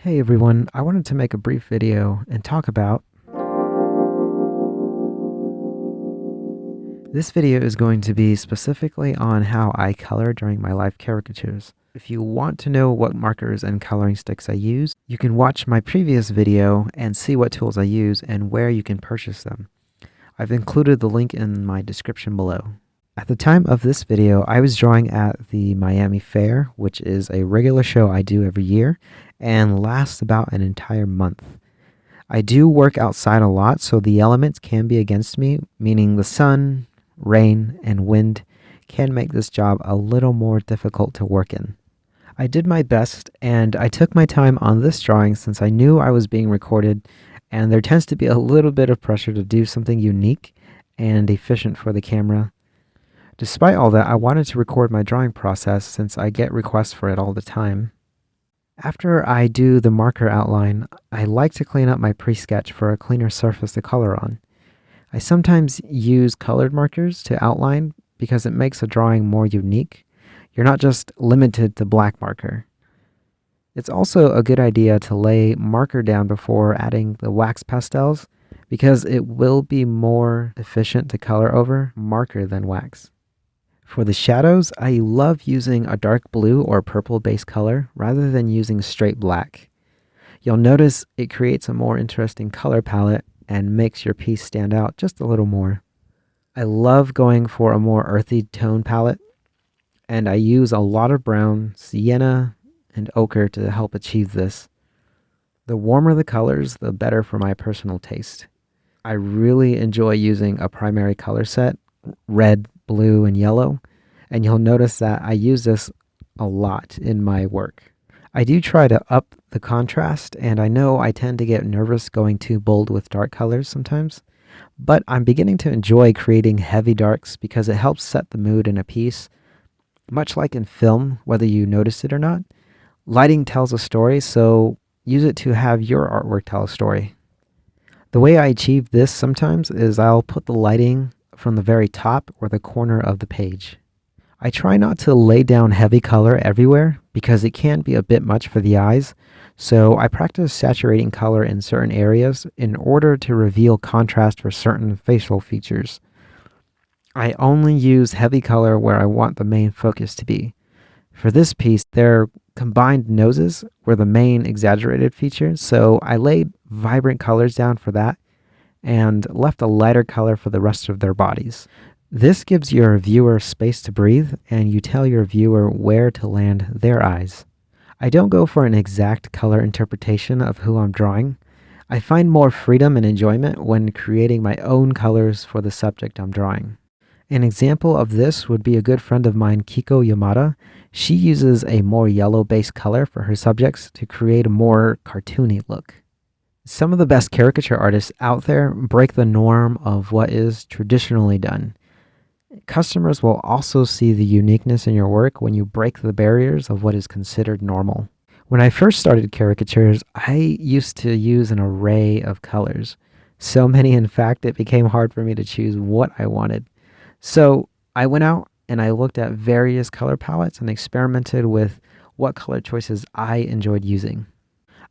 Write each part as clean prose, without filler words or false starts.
Hey everyone, I wanted to make a brief video and talk about. This video is going to be specifically on how I color during my live caricatures. If you want to know what markers and coloring sticks I use, you can watch my previous video and see what tools I use and where you can purchase them. I've included the link in my description below. At the time of this video, I was drawing at the Miami Fair, which is a regular show I do every year and lasts about an entire month. I do work outside a lot, so the elements can be against me, meaning the sun, rain, and wind can make this job a little more difficult to work in. I did my best, and I took my time on this drawing since I knew I was being recorded, and there tends to be a little bit of pressure to do something unique and efficient for the camera. Despite all that, I wanted to record my drawing process since I get requests for it all the time. After I do the marker outline, I like to clean up my pre-sketch for a cleaner surface to color on. I sometimes use colored markers to outline because it makes a drawing more unique. You're not just limited to black marker. It's also a good idea to lay marker down before adding the wax pastels because it will be more efficient to color over marker than wax. For the shadows, I love using a dark blue or purple base color rather than using straight black. You'll notice it creates a more interesting color palette and makes your piece stand out just a little more. I love going for a more earthy tone palette, and I use a lot of brown, sienna, and ochre to help achieve this. The warmer the colors, the better for my personal taste. I really enjoy using a primary color set, red, blue, and yellow, and you'll notice that I use this a lot in my work. I do try to up the contrast, and I know I tend to get nervous going too bold with dark colors sometimes, but I'm beginning to enjoy creating heavy darks because it helps set the mood in a piece. Much like in film, whether you notice it or not, lighting tells a story, so use it to have your artwork tell a story. The way I achieve this sometimes is I'll put the lighting from the very top or the corner of the page. I try not to lay down heavy color everywhere because it can be a bit much for the eyes, so I practice saturating color in certain areas in order to reveal contrast for certain facial features. I only use heavy color where I want the main focus to be. For this piece, their combined noses were the main exaggerated feature, so I laid vibrant colors down for that and left a lighter color for the rest of their bodies. This gives your viewer space to breathe, and you tell your viewer where to land their eyes. I don't go for an exact color interpretation of who I'm drawing. I find more freedom and enjoyment when creating my own colors for the subject I'm drawing. An example of this would be a good friend of mine, Kiko Yamada. She uses a more yellow-based color for her subjects to create a more cartoony look. Some of the best caricature artists out there break the norm of what is traditionally done. Customers will also see the uniqueness in your work when you break the barriers of what is considered normal. When I first started caricatures, I used to use an array of colors. So many, in fact, it became hard for me to choose what I wanted. So I went out and I looked at various color palettes and experimented with what color choices I enjoyed using.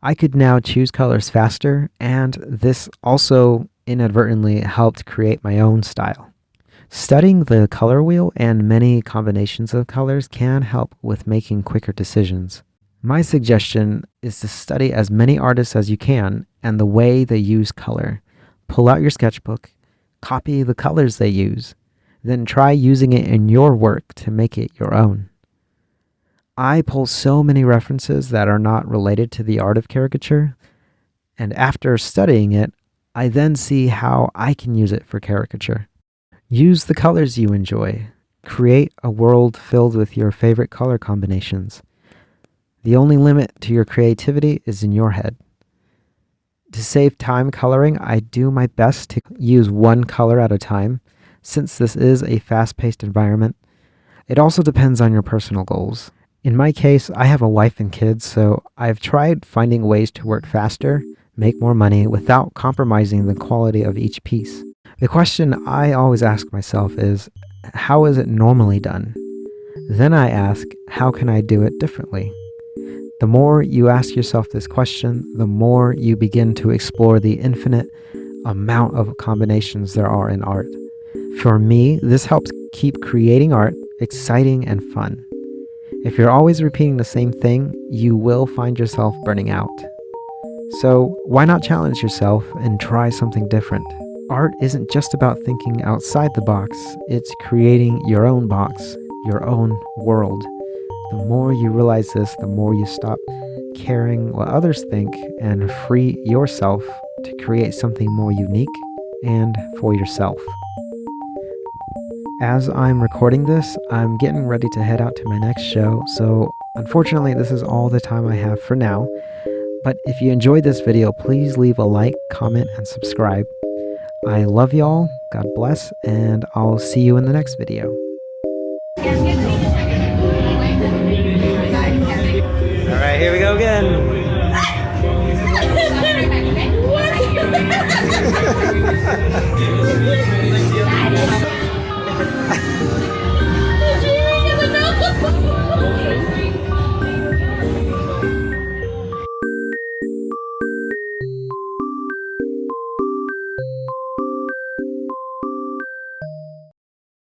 I could now choose colors faster, and this also inadvertently helped create my own style. Studying the color wheel and many combinations of colors can help with making quicker decisions. My suggestion is to study as many artists as you can and the way they use color. Pull out your sketchbook, copy the colors they use, then try using it in your work to make it your own. I pull so many references that are not related to the art of caricature, and after studying it, I then see how I can use it for caricature. Use the colors you enjoy. Create a world filled with your favorite color combinations. The only limit to your creativity is in your head. To save time coloring, I do my best to use one color at a time, since this is a fast-paced environment. It also depends on your personal goals. In my case, I have a wife and kids, so I've tried finding ways to work faster, make more money, without compromising the quality of each piece. The question I always ask myself is, how is it normally done? Then I ask, how can I do it differently? The more you ask yourself this question, the more you begin to explore the infinite amount of combinations there are in art. For me, this helps keep creating art exciting and fun. If you're always repeating the same thing, you will find yourself burning out. So why not challenge yourself and try something different? Art isn't just about thinking outside the box, it's creating your own box, your own world. The more you realize this, the more you stop caring what others think and free yourself to create something more unique and for yourself. As I'm recording this, I'm getting ready to head out to my next show, so unfortunately this is all the time I have for now. But if you enjoyed this video, please leave a like, comment, and subscribe. I love y'all, God bless, and I'll see you in the next video.